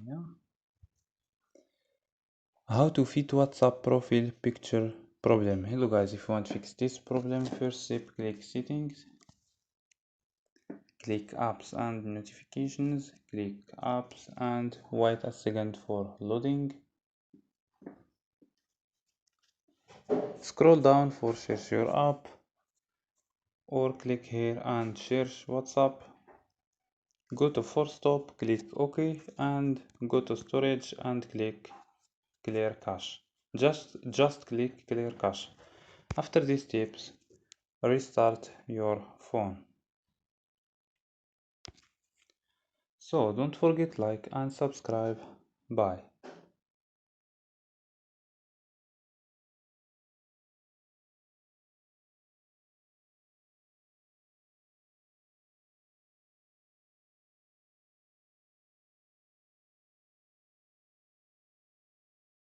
Yeah. How to fit WhatsApp profile picture problem. Hello guys, if you want to fix this problem, first step click settings, click apps and notifications, click apps and wait a second for loading. Scroll down for search your app or click here and search WhatsApp. Go to force stop, click OK and go to storage and click clear cache. Just click clear cache. After these steps, restart your phone. So don't forget like and subscribe. Bye.